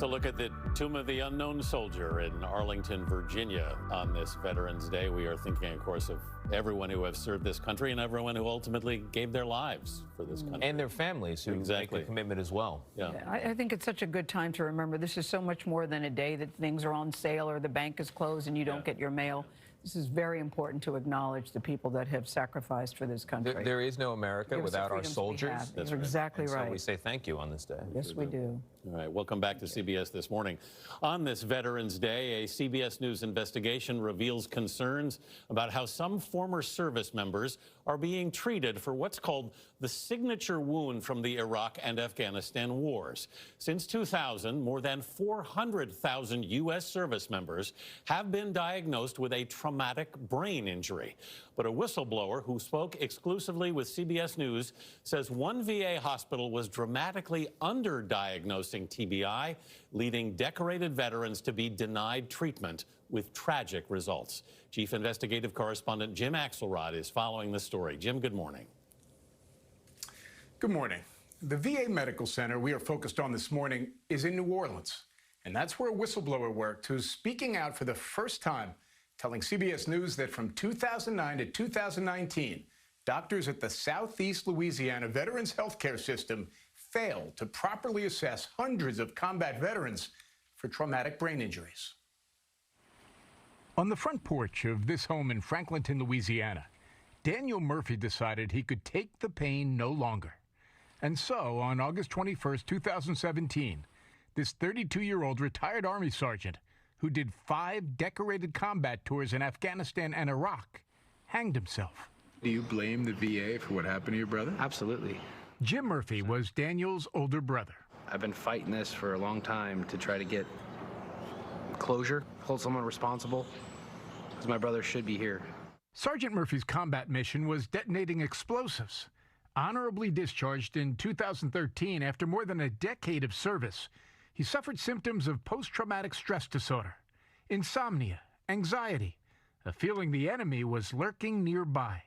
It's a look at the Tomb of the Unknown Soldier in Arlington, Virginia on this Veterans Day. We are thinking, of course, of everyone who have served this country and everyone who ultimately gave their lives for this country. And their families who make the commitment as well. Yeah. I think it's such a good time to remember this is so much more than a day that things are on sale or the bank is closed and you don't get your mail. This is very important to acknowledge the people that have sacrificed for this country. There is no America without our soldiers. That's exactly right. So we say thank you on this day. Yes, we do. All right, welcome back to CBS This Morning. On this Veterans Day, a CBS News investigation reveals concerns about how some former service members are being treated for what's called the signature wound from the Iraq and Afghanistan wars. Since 2000, more than 400,000 U.S. service members have been diagnosed with a traumatic brain injury. But a whistleblower who spoke exclusively with CBS News says one VA hospital was dramatically underdiagnosing TBI, leading decorated veterans to be denied treatment with tragic results. Chief investigative correspondent Jim Axelrod is following the story. Jim, good morning. Good morning. The VA Medical Center we are focused on this morning is in New Orleans, and that's where a whistleblower worked who's speaking out for the first time, telling CBS News that from 2009 to 2019, doctors at the Southeast Louisiana Veterans Healthcare System failed to properly assess hundreds of combat veterans for traumatic brain injuries. On the front porch of this home in Franklinton, Louisiana, Daniel Murphy decided he could take the pain no longer. And so, on August 21st, 2017, this 32-year-old retired Army sergeant who did 5 decorated combat tours in Afghanistan and Iraq hanged himself. Do you blame the VA for what happened to your brother? Absolutely. Jim Murphy was Daniel's older brother. I've been fighting this for a long time to try to get closure, hold someone responsible, because my brother should be here. Sergeant Murphy's combat mission was detonating explosives. Honorably discharged in 2013 after more than a decade of service, he suffered symptoms of post-traumatic stress disorder, insomnia, anxiety, a feeling the enemy was lurking nearby.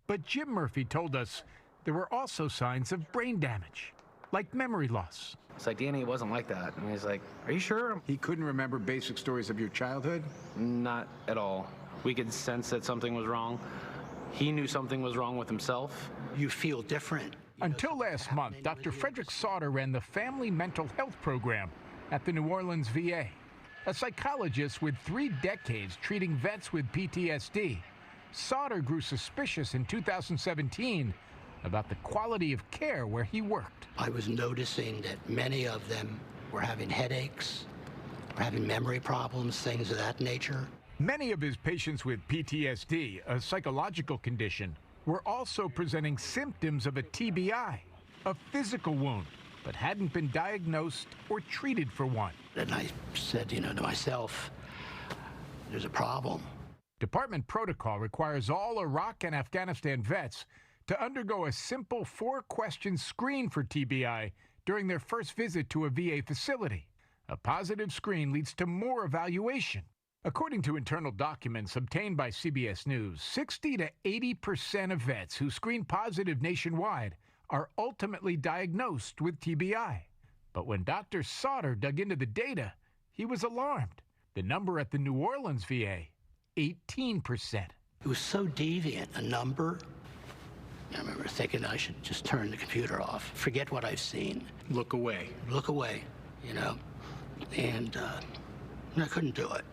But Jim Murphy told us there were also signs of brain damage, like memory loss. It's like, Danny, it wasn't like that. And he's like, are you sure? He couldn't remember basic stories of your childhood? Not at all. We could sense that something was wrong. He knew something was wrong with himself. You feel different. Until last month, Dr. Frederick Sauter ran the Family Mental Health Program at the New Orleans VA. A psychologist with 3 decades treating vets with PTSD, Sauter grew suspicious in 2017 about the quality of care where he worked. I was noticing that many of them were having headaches, were having memory problems, things of that nature. Many of his patients with PTSD, a psychological condition, were also presenting symptoms of a TBI, a physical wound, but hadn't been diagnosed or treated for one. And I said, to myself, there's a problem. Department protocol requires all Iraq and Afghanistan vets to undergo a simple 4-question screen for TBI during their first visit to a VA facility. A positive screen leads to more evaluation. According to internal documents obtained by CBS News, 60 to 80% of vets who screen positive nationwide are ultimately diagnosed with TBI. But when Dr. Sauter dug into the data, he was alarmed. The number at the New Orleans VA, 18%. It was so deviant a number. I remember thinking I should just turn the computer off, forget what I've seen. Look away. Look away, and I couldn't do it.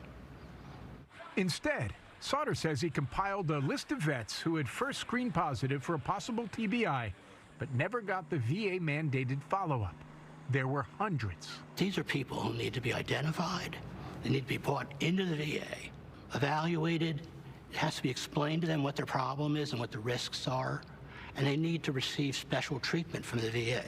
Instead, Sauter says he compiled a list of vets who had first screened positive for a possible TBI, but never got the VA-mandated follow-up. There were hundreds. These are people who need to be identified. They need to be brought into the VA, evaluated. It has to be explained to them what their problem is and what the risks are, and they need to receive special treatment from the VA.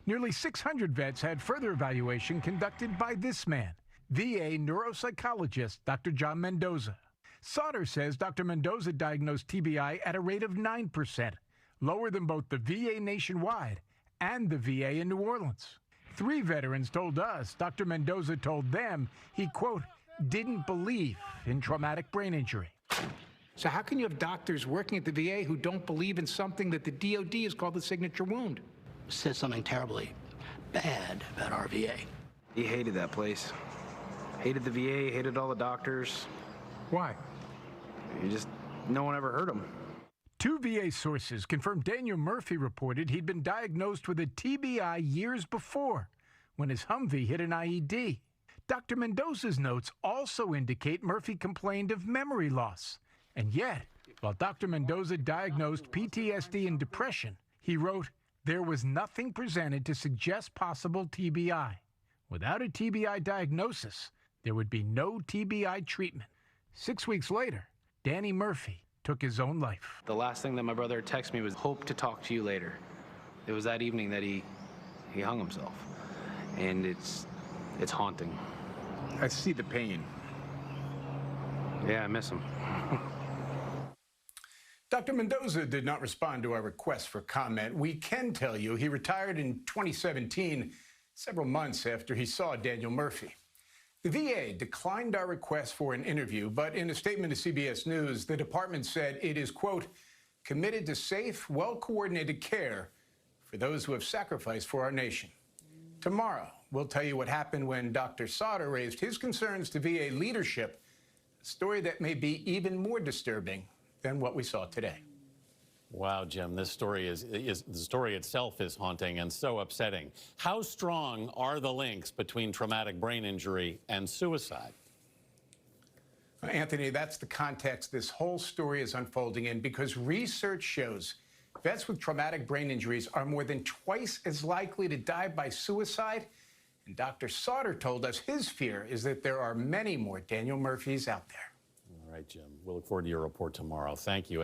Nearly 600 vets had further evaluation conducted by this man, VA neuropsychologist Dr. John Mendoza. Sauter says Dr. Mendoza diagnosed TBI at a rate of 9%, lower than both the VA nationwide and the VA in New Orleans. 3 veterans told us Dr. Mendoza told them he, quote, didn't believe in traumatic brain injury. So how can you have doctors working at the VA who don't believe in something that the DOD has called the signature wound? Said something terribly bad about our VA. He hated that place. Hated the VA, hated all the doctors. Why? No one ever heard him. Two VA sources confirmed Daniel Murphy reported he'd been diagnosed with a TBI years before when his Humvee hit an IED. Dr. Mendoza's notes also indicate Murphy complained of memory loss. And yet, while Dr. Mendoza diagnosed PTSD and depression, he wrote, there was nothing presented to suggest possible TBI. Without a TBI diagnosis, there would be no TBI treatment. 6 weeks later, Danny Murphy took his own life. The last thing that my brother texted me was, hope to talk to you later. It was that evening that he hung himself. And it's haunting. I see the pain. Yeah, I miss him. Dr. Mendoza did not respond to our request for comment. We can tell you he retired in 2017, several months after he saw Daniel Murphy. The VA declined our request for an interview, but in a statement to CBS News, the department said it is, quote, committed to safe, well-coordinated care for those who have sacrificed for our nation. Tomorrow, we'll tell you what happened when Dr. Sauter raised his concerns to VA leadership, a story that may be even more disturbing than what we saw today. Wow, Jim, this story the story itself is haunting and so upsetting. How strong are the links between traumatic brain injury and suicide? Anthony, that's the context this whole story is unfolding in, because research shows vets with traumatic brain injuries are more than twice as likely to die by suicide. And Dr. Sauter told us his fear is that there are many more Daniel Murphys out there. All right, Jim, we'll look forward to your report tomorrow. Thank you.